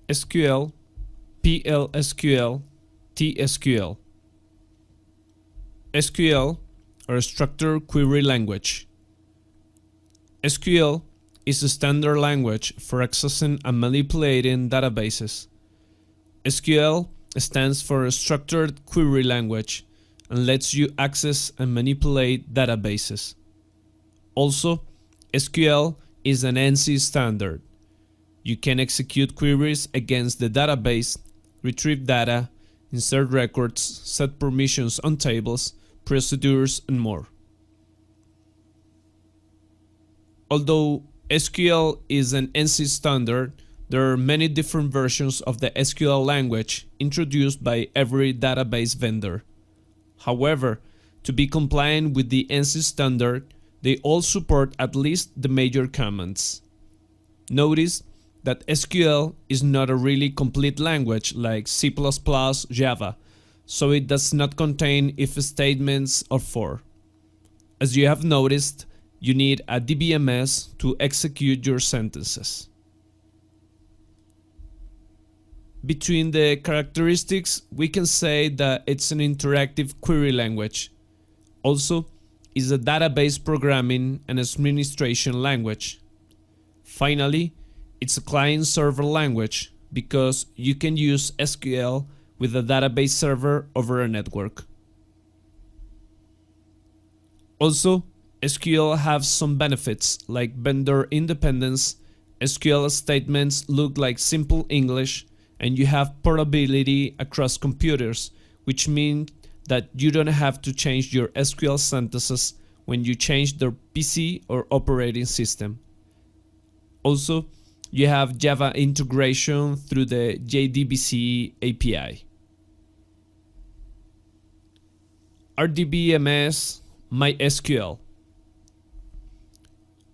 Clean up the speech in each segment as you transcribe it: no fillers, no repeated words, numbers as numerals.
SQL, PLSQL, TSQL. SQL, or Structured Query Language. SQL is a standard language for accessing and manipulating databases. SQL stands for Structured Query Language and lets you access and manipulate databases. Also, SQL is an ANSI standard. You can execute queries against the database, retrieve data, insert records, set permissions on tables, procedures, and more. Although SQL is an ANSI standard, there are many different versions of the SQL language introduced by every database vendor. However, to be compliant with the ANSI standard, they all support at least the major commands. Notice that SQL is not a really complete language like C++, Java, so it does not contain if statements or for. As you have noticed, you need a DBMS to execute your sentences. Between the characteristics, we can say that it's an interactive query language. Also, it's a database programming and administration language. Finally, it's a client-server language because you can use SQL with a database server over a network. Also, SQL has some benefits like vendor independence, SQL statements look like simple English, and you have portability across computers, which means that you don't have to change your SQL sentences when you change their PC or operating system. Also, you have Java integration through the JDBC API. RDBMS MySQL.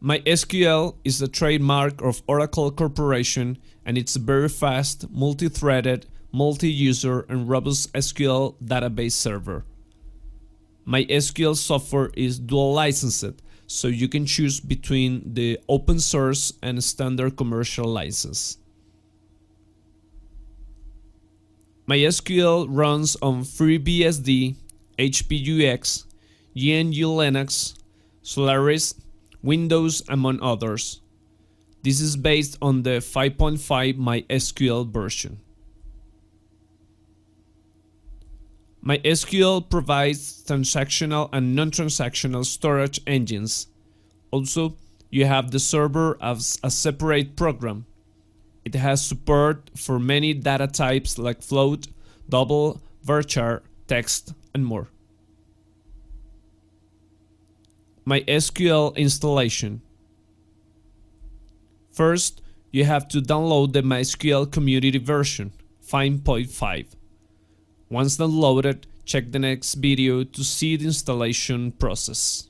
MySQL is a trademark of Oracle Corporation, and it's a very fast, multi-threaded, multi-user, and robust SQL database server. MySQL software is dual licensed, so you can choose between the open source and standard commercial license. MySQL runs on FreeBSD, HPUX, GNU Linux, Solaris, Windows, among others. This is based on the 5.5 MySQL version. MySQL provides transactional and non-transactional storage engines. Also, you have the server as a separate program. It has support for many data types like float, double, varchar, text, and more. MySQL installation. First, you have to download the MySQL community version, 5.5. Once downloaded, check the next video to see the installation process.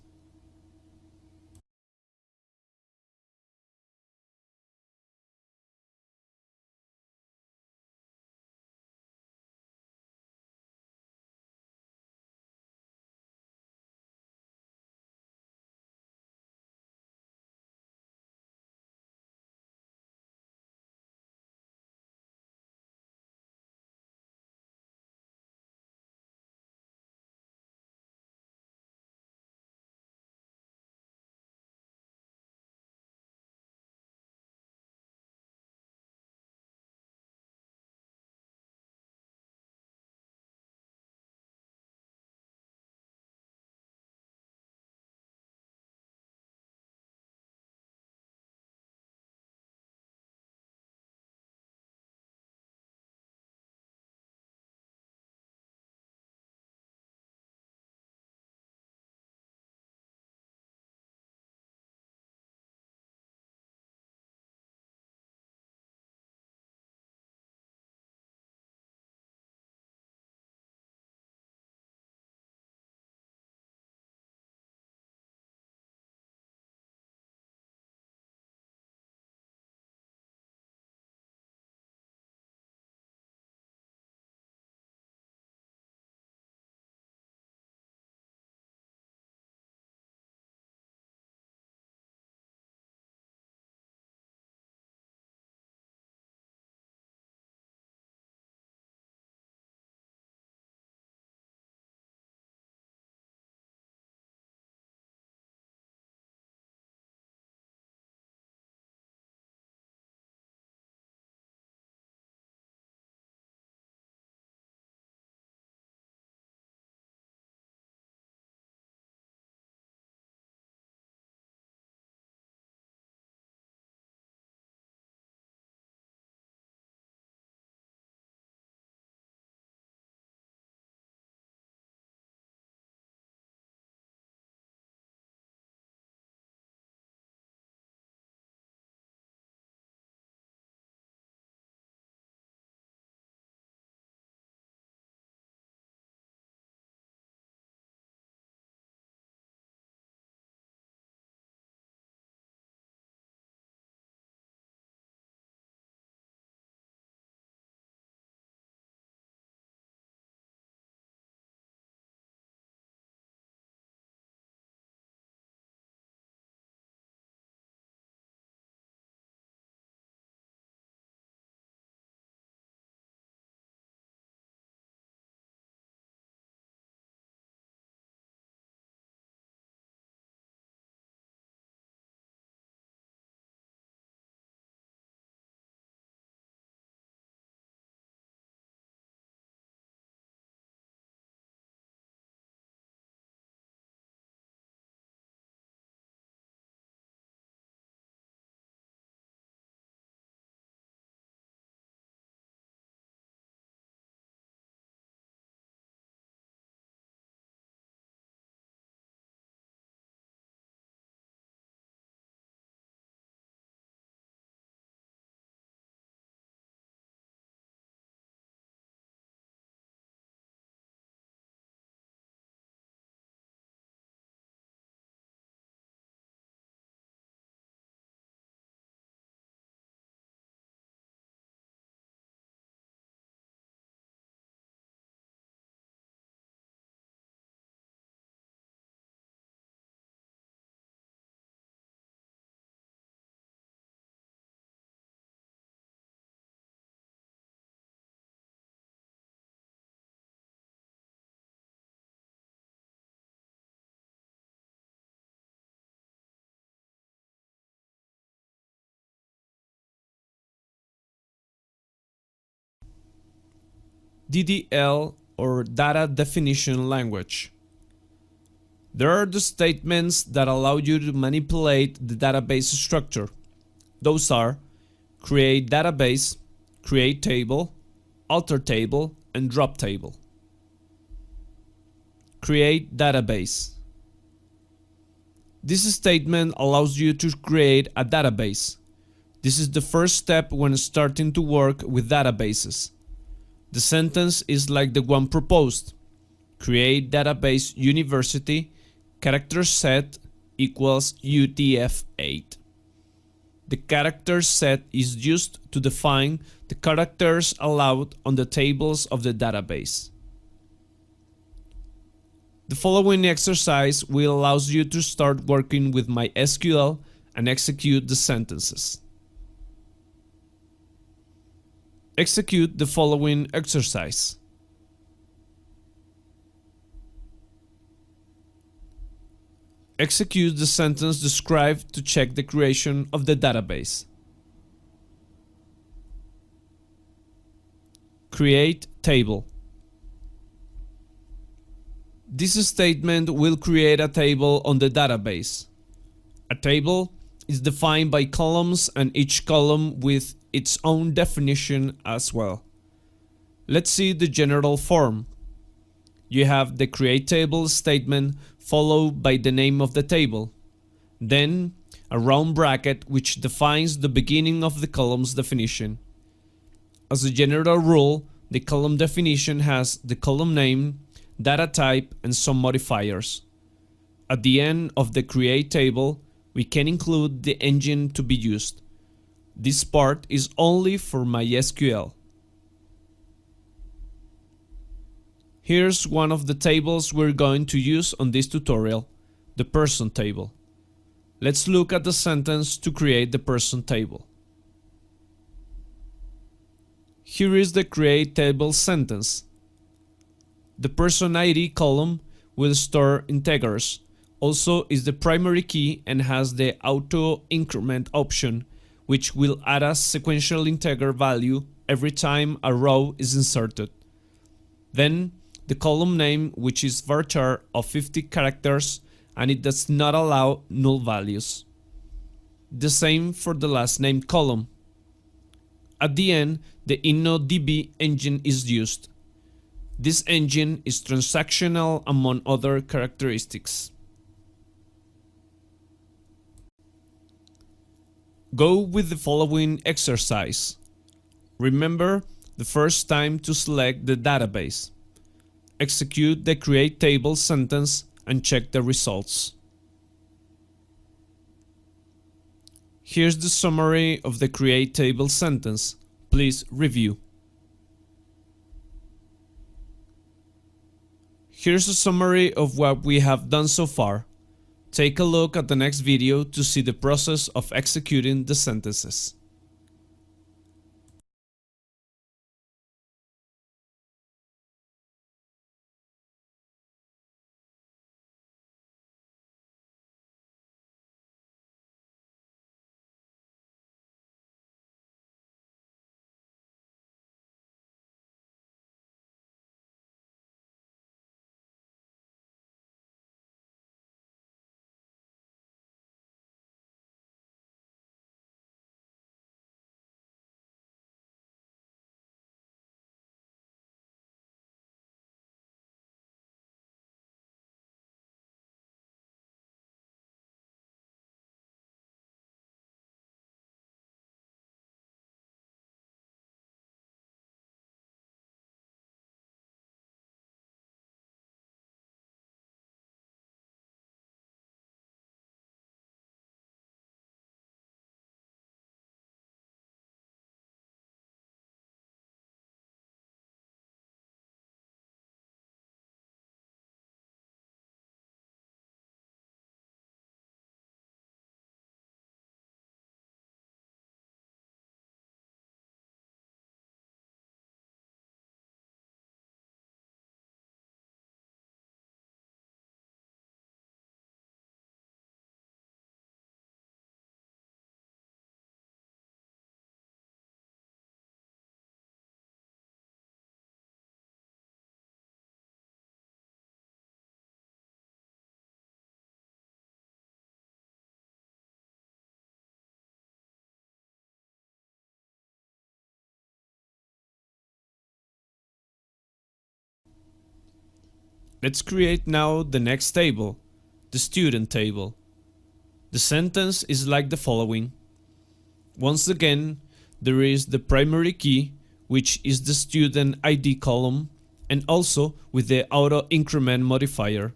DDL or Data Definition Language. There are the statements that allow you to manipulate the database structure. Those are create database, create table, alter table, and drop table. Create database. This statement allows you to create a database. This is the first step when starting to work with databases. The sentence is like the one proposed. Create database university character set equals UTF-8. The character set is used to define the characters allowed on the tables of the database. The following exercise will allow you to start working with MySQL and execute the sentences. Execute the following exercise. Execute the sentence described to check the creation of the database. Create table. This statement will create a table on the database. A table is defined by columns and each column with its own definition as well. Let's see the general form. You have the create table statement followed by the name of the table. Then a round bracket which defines the beginning of the column's definition. As a general rule, the column definition has the column name, data type, and some modifiers. At the end of the create table, we can include the engine to be used. This part is only for MySQL. Here's one of the tables we're going to use on this tutorial, the person table. Let's look at the sentence to create the person table. Here is the create table sentence. The person ID column will store integers, also is the primary key and has the auto increment option, which will add a sequential integer value every time a row is inserted. Then the column name, which is varchar of 50 characters, and it does not allow null values. The same for the last name column. At the end, the InnoDB engine is used. This engine is transactional among other characteristics. Go with the following exercise. Remember the first time to select the database. Execute the create table sentence and check the results. Here's the summary of the create table sentence. Please review. Here's a summary of what we have done so far. Take a look at the next video to see the process of executing the sentences. Let's create now the next table, the student table. The sentence is like the following. Once again, there is the primary key, which is the student ID column, and also with the auto increment modifier.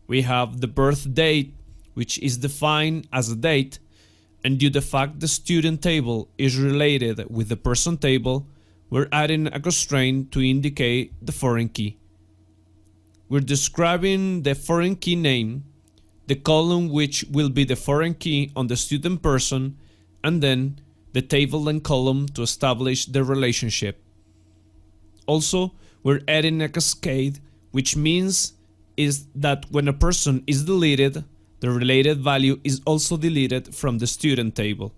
We have the birth date, which is defined as a date, and due to the fact the student table is related with the person table, we're adding a constraint to indicate the foreign key. We're describing the foreign key name, the column which will be the foreign key on the student person, and then the table and column to establish the relationship. Also, we're adding a cascade, which means is that when a person is deleted, the related value is also deleted from the student table.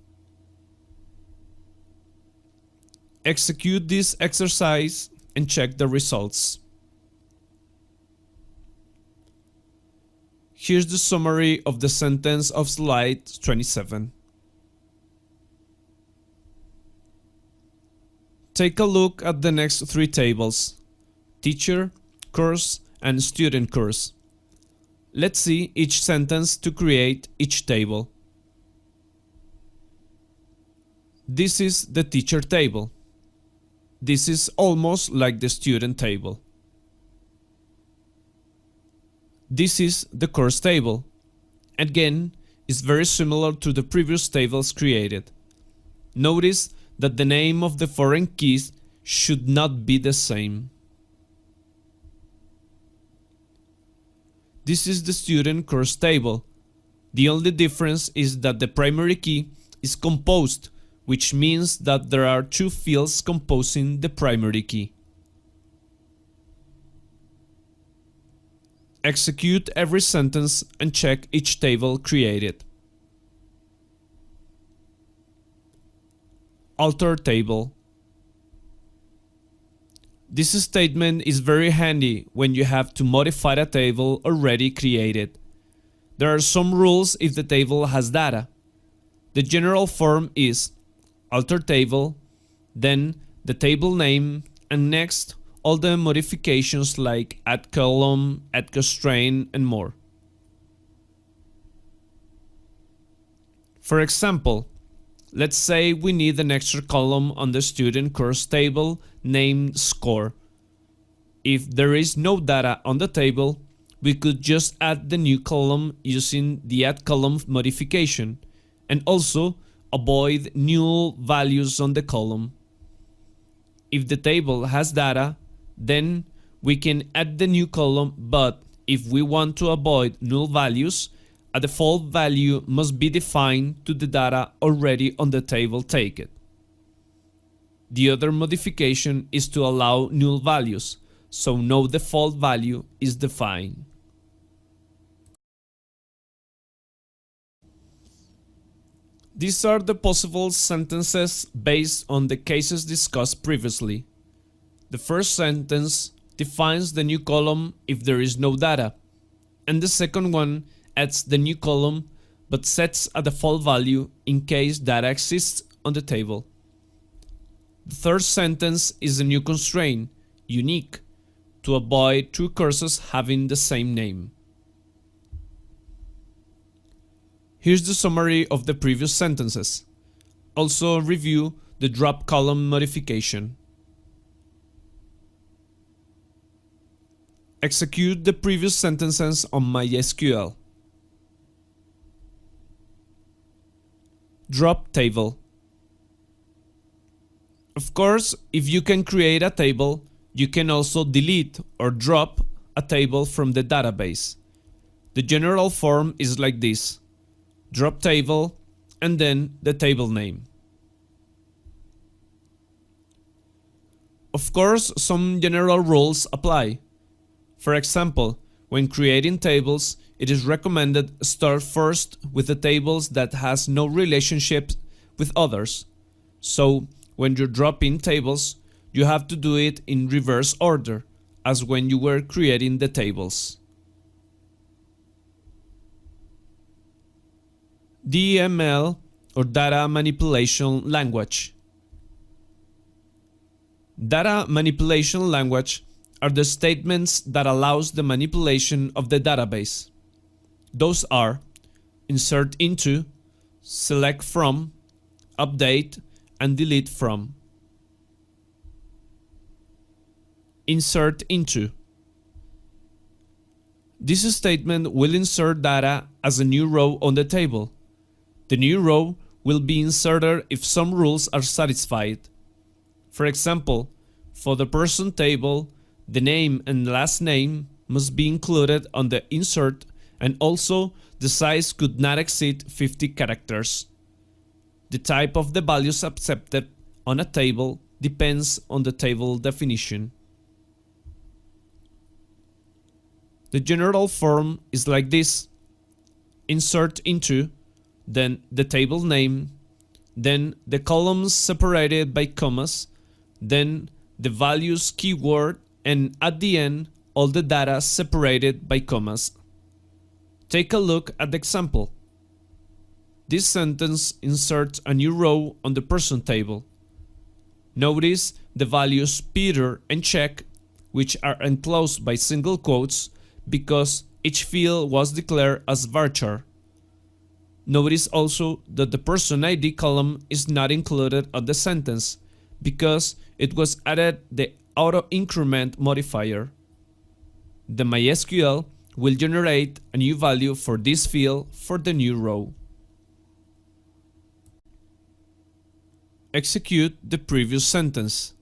Execute this exercise and check the results. Here's the summary of the sentence of slide 27. Take a look at the next three tables: teacher, course, and student course. Let's see each sentence to create each table. This is the teacher table. This is almost like the student table. This is the course table. Again, it's very similar to the previous tables created. Notice that the name of the foreign keys should not be the same. This is the student course table. The only difference is that the primary key is composed, which means that there are two fields composing the primary key. Execute every sentence and check each table created. Alter table. This statement is very handy when you have to modify a table already created. There are some rules if the table has data. The general form is alter table, then the table name, and next all the modifications like add column, add constraint, and more. For example, let's say we need an extra column on the student course table named score. If there is no data on the table, we could just add the new column using the add column modification, and also avoid null values on the column. If the table has data, then we can add the new column, but if we want to avoid null values, a default value must be defined to the data already on the table taken. The other modification is to allow null values, so no default value is defined. These are the possible sentences based on the cases discussed previously. The first sentence defines the new column if there is no data, and the second one adds the new column but sets a default value in case data exists on the table. The third sentence is a new constraint, unique, to avoid two courses having the same name. Here's the summary of the previous sentences. Also review the drop column modification. Execute the previous sentences on MySQL. Drop table. Of course, if you can create a table, you can also delete or drop a table from the database. The general form is like this: drop table and then the table name. Of course, some general rules apply. For example, when creating tables, it is recommended start first with the tables that has no relationship with others. So, when you're dropping tables, you have to do it in reverse order, as when you were creating the tables. DML or data manipulation language. Data manipulation language are the statements that allows the manipulation of the database. Those are insert into, select from, update, and delete from. Insert into. This statement will insert data as a new row on the table. The new row will be inserted if some rules are satisfied. For example, for the person table, the name and last name must be included on the insert, and also the size could not exceed 50 characters. The type of the values accepted on a table depends on the table definition. The general form is like this: insert into, then the table name, then the columns separated by commas, then the values keyword, and at the end, all the data separated by commas. Take a look at the example. This sentence inserts a new row on the person table. Notice the values Peter and Czech, which are enclosed by single quotes because each field was declared as varchar. Notice also that the person ID column is not included on the sentence because it was added the auto increment modifier. The MySQL will generate a new value for this field for the new row. Execute the previous sentence.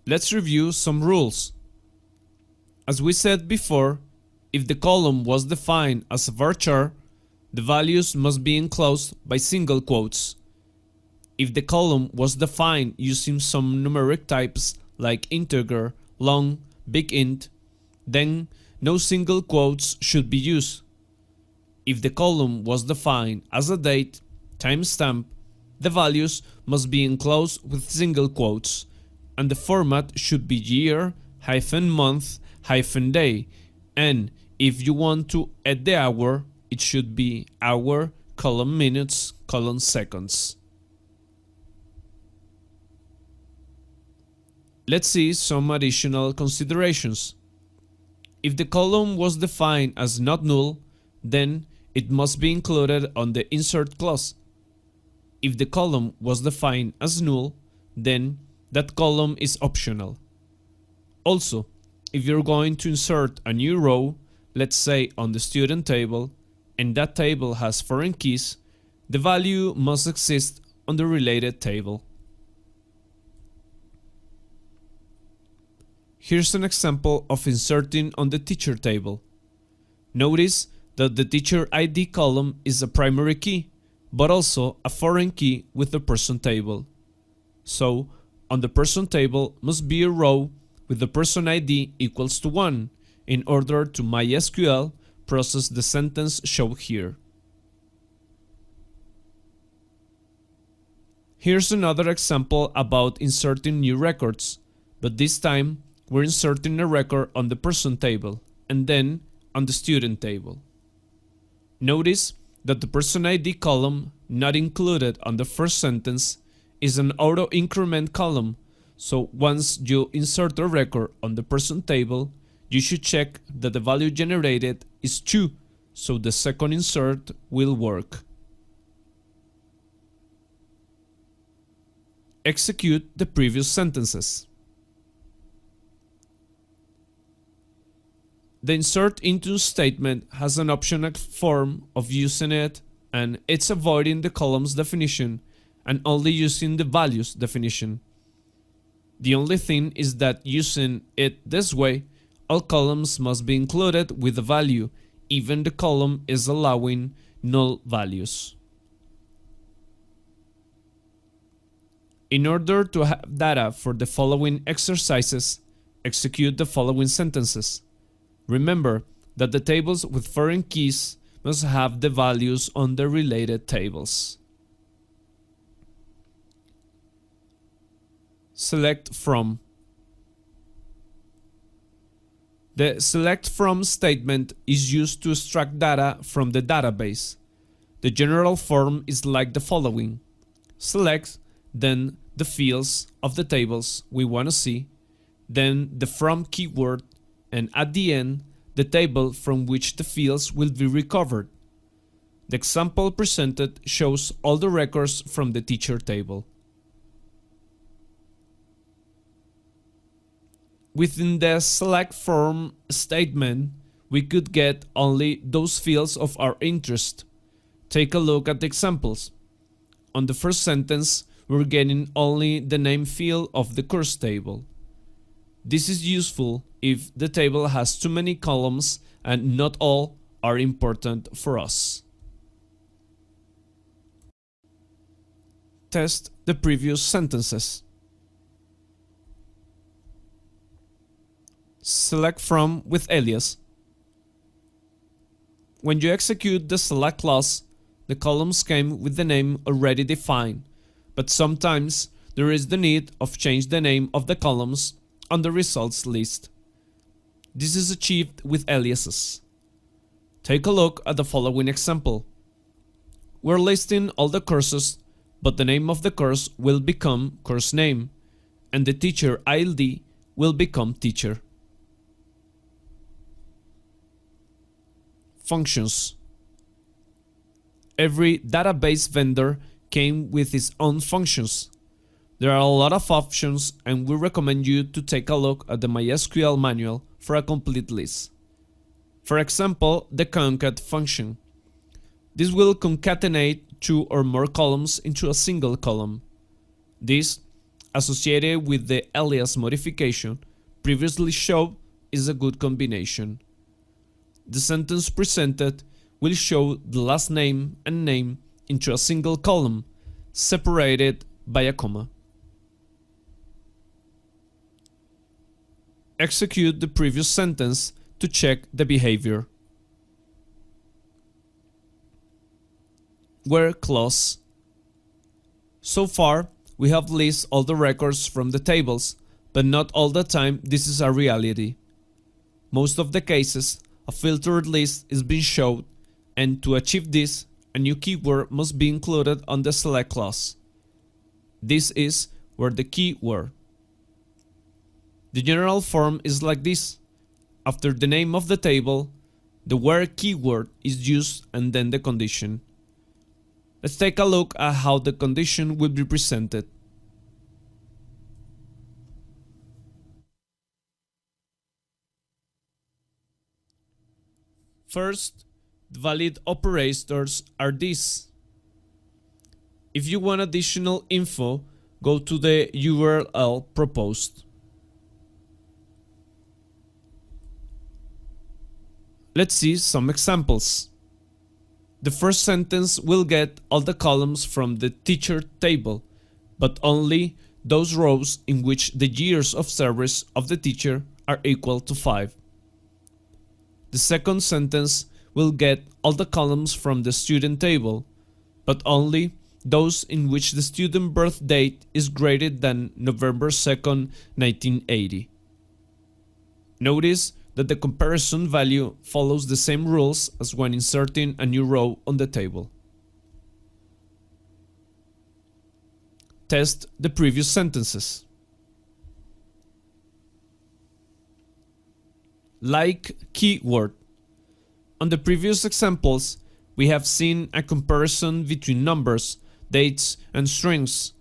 Let's review some rules. As we said before, if the column was defined as a varchar, the values must be enclosed by single quotes. If the column was defined using some numeric types like integer, long, big int, then no single quotes should be used. If the column was defined as a date, timestamp, the values must be enclosed with single quotes, and the format should be year, month, day, and if you want to add the hour, it should be hour, minutes, seconds. Let's see some additional considerations. If the column was defined as not null, then it must be included on the insert clause. If the column was defined as null, then that column is optional. Also, if you're going to insert a new row, let's say on the student table, and that table has foreign keys, the value must exist on the related table. Here's an example of inserting on the teacher table. Notice that the teacher ID column is a primary key, but also a foreign key with the person table. So, on the person table must be a row with the person ID equals to 1 in order to MySQL process the sentence shown here. Here's another example about inserting new records, but this time we're inserting a record on the person table and then on the student table. Notice that the person ID column not included on the first sentence is an auto increment column, so once you insert a record on the person table, you should check that the value generated is 2, so the second insert will work. Execute the previous sentences. The insert into statement has an optional form of using it, and it's avoiding the columns definition and only using the values definition. The only thing is that using it this way, all columns must be included with a value, even the column is allowing null values. In order to have data for the following exercises, execute the following sentences. Remember that the tables with foreign keys must have the values on the related tables. Select from. The select from statement is used to extract data from the database. The general form is like the following: select, then the fields of the tables we want to see, then the from keyword, and at the end, the table from which the fields will be recovered. The example presented shows all the records from the teacher table. Within the select from statement, we could get only those fields of our interest. Take a look at the examples. On the first sentence, we're getting only the name field of the course table. This is useful if the table has too many columns and not all are important for us. Test the previous sentences. Select from with alias. When you execute the select clause, the columns came with the name already defined, but sometimes there is the need of change the name of the columns on the results list. This is achieved with aliases. Take a look at the following example. We're listing all the courses, but the name of the course will become course name, and the teacher ID will become teacher. Functions. Every database vendor came with its own functions. There are a lot of options, and we recommend you to take a look at the MySQL manual for a complete list. For example, the concat function. This will concatenate two or more columns into a single column. This, associated with the alias modification previously shown, is a good combination. The sentence presented will show the last name and name into a single column, separated by a comma. Execute the previous sentence to check the behavior. Where clause. So far, we have listed all the records from the tables, but not all the time this is a reality. Most of the cases, a filtered list is being shown, and to achieve this, a new keyword must be included on the select clause. This is where the keyword. The general form is like this. After the name of the table, the where keyword is used and then the condition. Let's take a look at how the condition will be presented. First, the valid operators are these. If you want additional info, go to the URL proposed. Let's see some examples. The first sentence will get all the columns from the teacher table, but only those rows in which the years of service of the teacher are equal to 5. The second sentence will get all the columns from the student table, but only those in which the student birth date is greater than November 2nd, 1980. Notice that the comparison value follows the same rules as when inserting a new row on the table. Test the previous sentences. Like keyword. On the previous examples, we have seen a comparison between numbers, dates, and strings,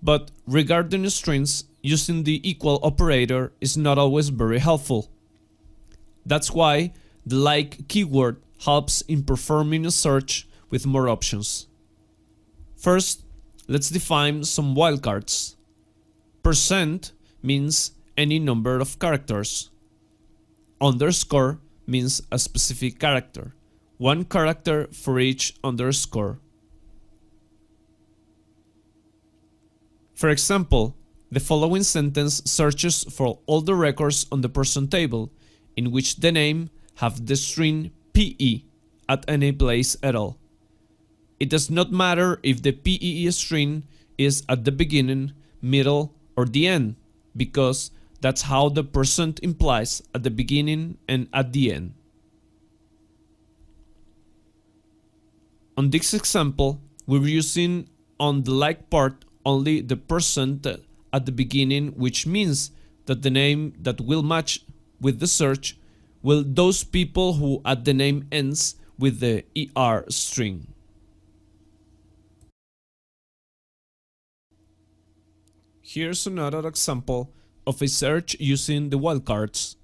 but regarding strings, using the equal operator is not always very helpful. That's why the like keyword helps in performing a search with more options. First, let's define some wildcards. Percent means any number of characters. Underscore means a specific character, one character for each underscore. For example, the following sentence searches for all the records on the person table in which the name have the string PE at any place at all. It does not matter if the PE string is at the beginning, middle, or the end, because that's how the percent implies at the beginning and at the end. On this example, we're using on the like part only the percent at the beginning, which means that the name that will match with the search will those people who at the name ends with the ER string. Here's another example of a search using the wildcards.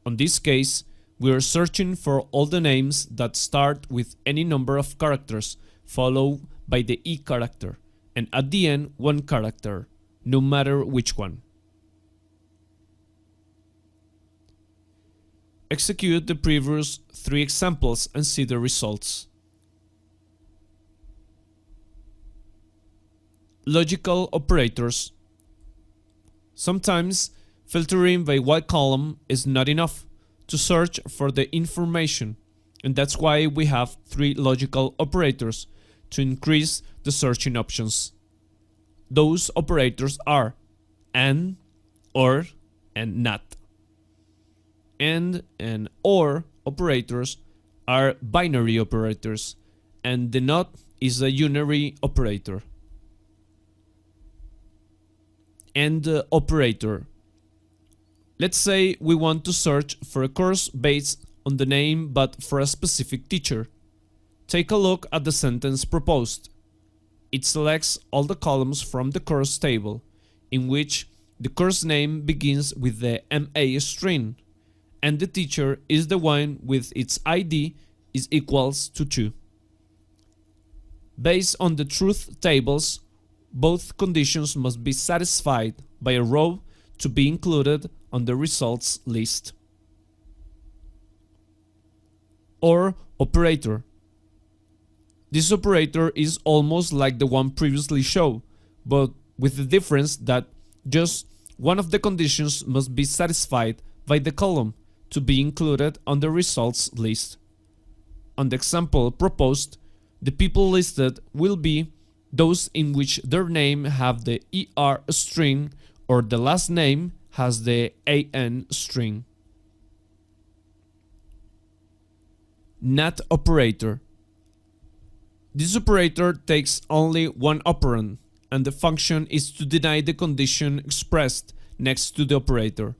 On this case, we are searching for all the names that start with any number of characters followed by the E character, and at the end one character, no matter which one. Execute the previous 3 examples and see the results. Logical operators. Sometimes filtering by white column is not enough to search for the information, and that's why we have 3 logical operators to increase the searching options. Those operators are AND, OR, and NOT. AND and OR operators are binary operators, and the NOT is a unary operator. AND operator. Let's say we want to search for a course based on the name but for a specific teacher. Take a look at the sentence proposed. It selects all the columns from the course table, in which the course name begins with the MA string, and the teacher is the one with its ID is equals to 2. Based on the truth tables, both conditions must be satisfied by a row to be included on the results list. OR operator. This operator is almost like the one previously shown, but with the difference that just one of the conditions must be satisfied by the column to be included on the results list. On the example proposed, the people listed will be those in which their name have the ER string or the last name has the AN string. NOT operator. This operator takes only one operand, and the function is to deny the condition expressed next to the operator.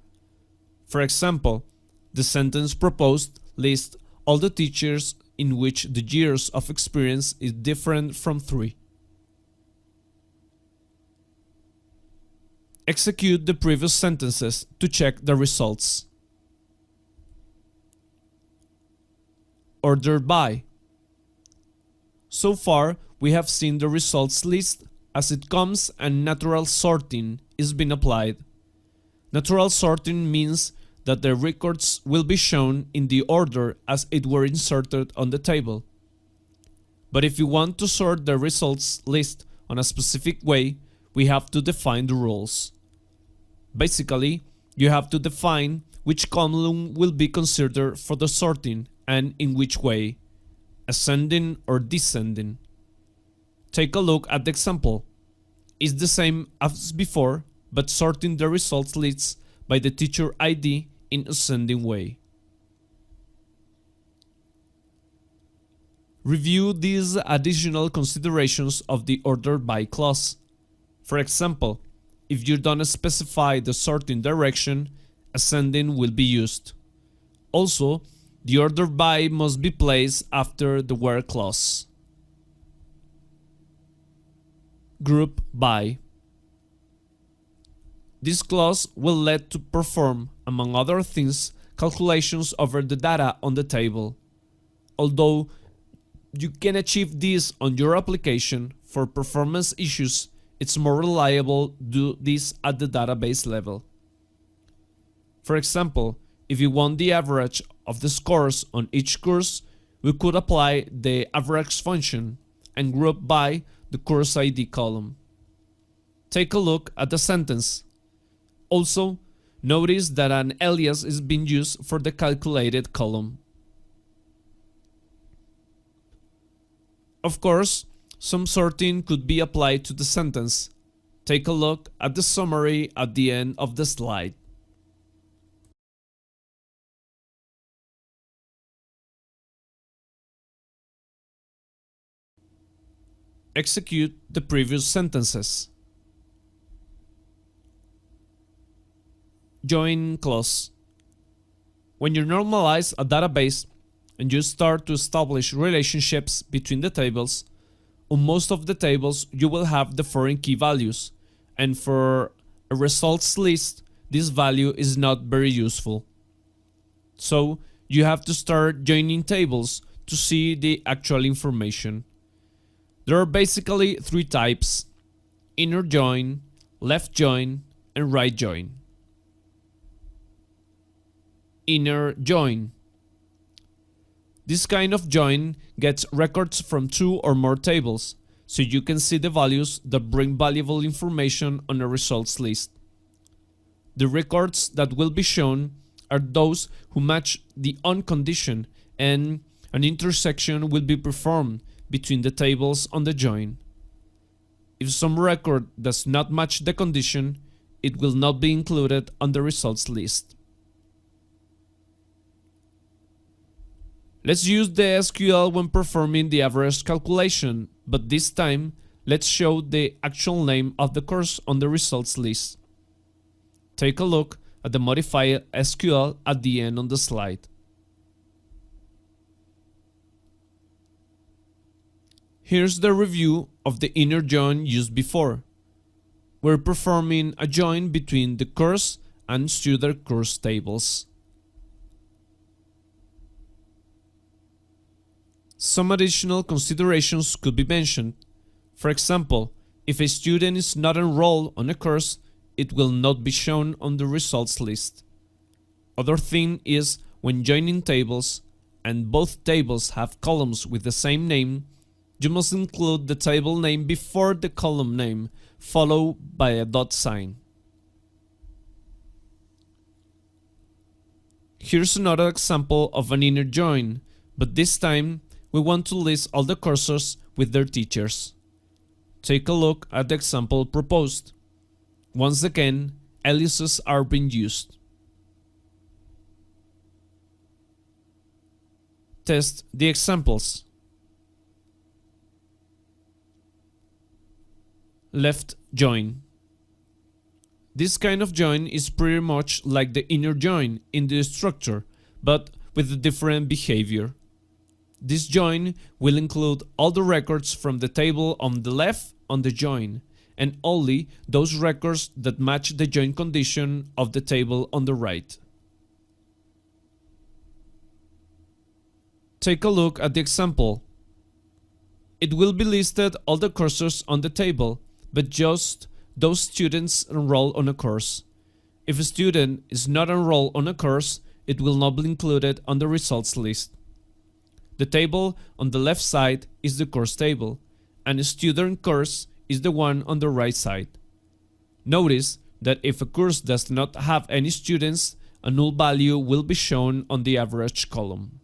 For example, the sentence proposed lists all the teachers in which the years of experience is different from 3. Execute the previous sentences to check the results. Ordered by. So far, we have seen the results list as it comes and natural sorting is being applied. Natural sorting means that the records will be shown in the order as it were inserted on the table. But if you want to sort the results list on a specific way, we have to define the rules. Basically, you have to define which column will be considered for the sorting and in which way, ascending or descending. Take a look at the example. It's the same as before, but sorting the results lists by the teacher ID in ascending way. Review these additional considerations of the ordered by clause. For example, if you don't specify the sorting direction, ascending will be used. Also, the ordered by must be placed after the where clause. Group by. This clause will let to perform, among other things, calculations over the data on the table. Although you can achieve this on your application, for performance issues, it's more reliable to do this at the database level. For example, if you want the average of the scores on each course, we could apply the average function and group by the course ID column. Take a look at the sentence. Also, notice that an alias is being used for the calculated column. Of course, some sorting could be applied to the sentence. Take a look at the summary at the end of the slide. Execute the previous sentences. join clause. When you normalize a database and you start to establish relationships between the tables, on most of the tables you will have the foreign key values, and for a results list, this value is not very useful. So you have to start joining tables to see the actual information. There are basically three types: inner join, left join, and right join. Inner join. This kind of join gets records from two or more tables, so you can see the values that bring valuable information on a results list. The records that will be shown are those who match the on condition, and an intersection will be performed between the tables on the join. If some record does not match the condition, it will not be included on the results list. Let's use the SQL when performing the average calculation, but this time, let's show the actual name of the course on the results list. Take a look at the modified SQL at the end on the slide. Here's the review of the inner join used before. We're performing a join between the course and student course tables. Some additional considerations could be mentioned. For example, if a student is not enrolled on a course, it will not be shown on the results list. Other thing is, when joining tables, and both tables have columns with the same name, you must include the table name before the column name, followed by a dot sign. Here's another example of an inner join, but this time we want to list all the cursors with their teachers. Take a look at the example proposed. Once again, aliases are being used. Test the examples. Left join. This kind of join is pretty much like the inner join in the structure, but with a different behavior. This join will include all the records from the table on the left on the join, and only those records that match the join condition of the table on the right. Take a look at the example. It will be listed all the cursors on the table, but just those students enrolled on a course. If a student is not enrolled on a course, it will not be included on the results list. The table on the left side is the course table, and a student course is the one on the right side. Notice that if a course does not have any students, a null value will be shown on the average column.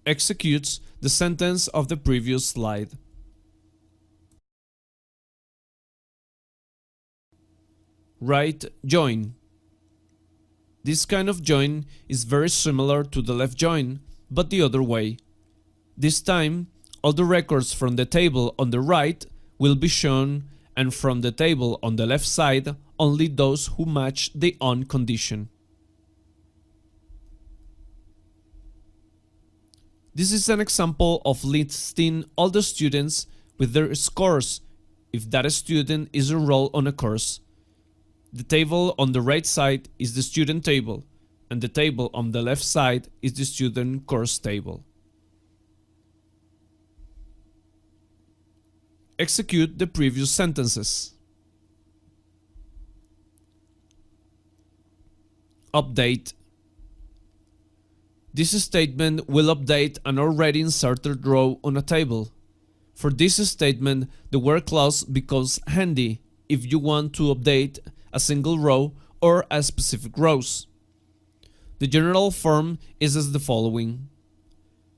Executes the sentence of the previous slide. Right join. This kind of join is very similar to the left join, but the other way. This time, all the records from the table on the right will be shown, and from the table on the left side, only those who match the on condition. This is an example of listing all the students with their scores if that student is enrolled on a course. The table on the right side is the student table, and the table on the left side is the student course table. Execute the previous sentences. Update. This statement will update an already inserted row on a table. For this statement, the where clause becomes handy if you want to update a single row or a specific rows. The general form is as the following.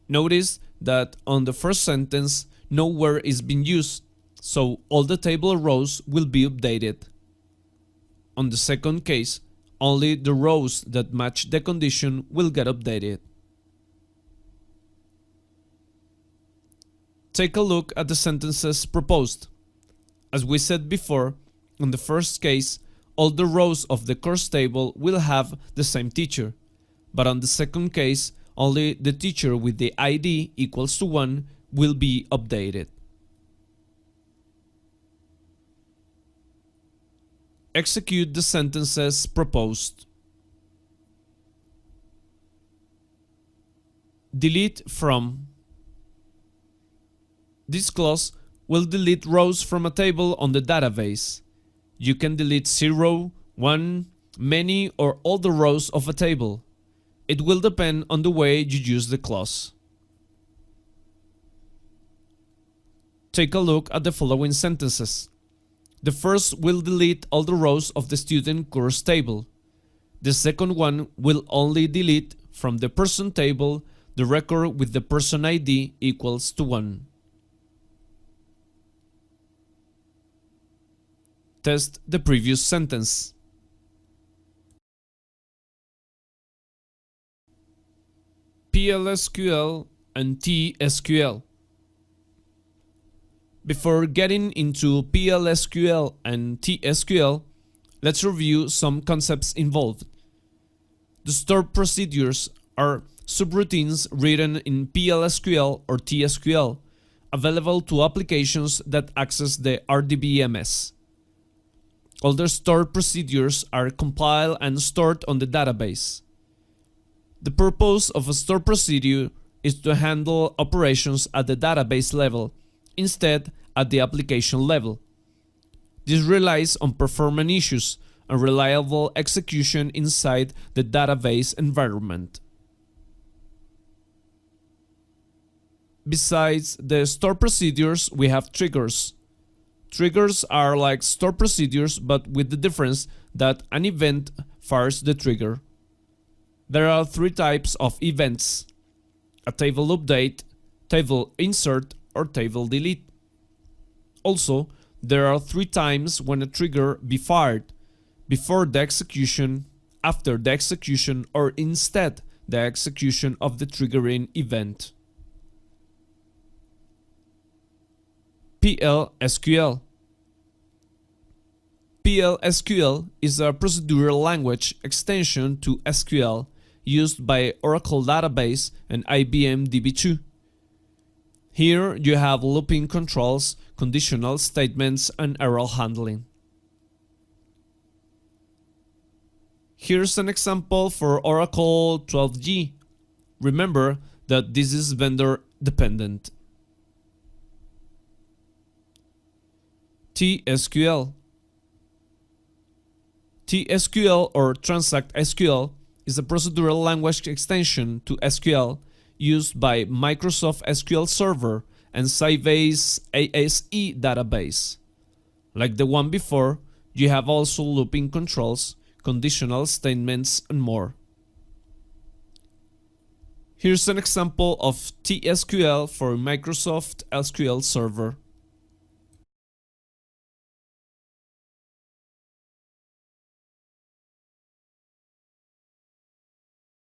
Notice that on the first sentence, no where is being used, so all the table rows will be updated. On the second case, only the rows that match the condition will get updated. Take a look at the sentences proposed. As we said before, On the first case, all the rows of the course table will have the same teacher, but on the second case, only the teacher with the ID equals to 1 will be updated. Execute the sentences proposed. Delete from. This clause will delete rows from a table on the database. You can delete 0, 1, many, or all the rows of a table. It will depend on the way you use the clause. Take a look at the following sentences. The first will delete all the rows of the student course table. The second one will only delete from the person table the record with the person ID equals to 1. Test the previous sentence. PLSQL and TSQL. Before getting into PLSQL and TSQL, let's review some concepts involved. The stored procedures are subroutines written in PLSQL or TSQL, available to applications that access the RDBMS. All the stored procedures are compiled and stored on the database. The purpose of a stored procedure is to handle operations at the database level, instead at the application level. This relies on performance issues and reliable execution inside the database environment. Besides the stored procedures, we have triggers. Triggers are like stored procedures, but with the difference that an event fires the trigger. There are 3 types of events: a table update, table insert, or table delete. Also, there are 3 times when a trigger be fired: before the execution, after the execution, or instead the execution of the triggering event. PLSQL. PLSQL is a procedural language extension to SQL used by Oracle Database and IBM DB2. Here you have looping controls, conditional statements, and error handling. Here's an example for Oracle 12g. Remember that this is vendor dependent. TSQL. TSQL or Transact SQL is a procedural language extension to SQL used by Microsoft SQL Server and Sybase ASE database. Like the one before, you have also looping controls, conditional statements, and more. Here's an example of TSQL for Microsoft SQL Server.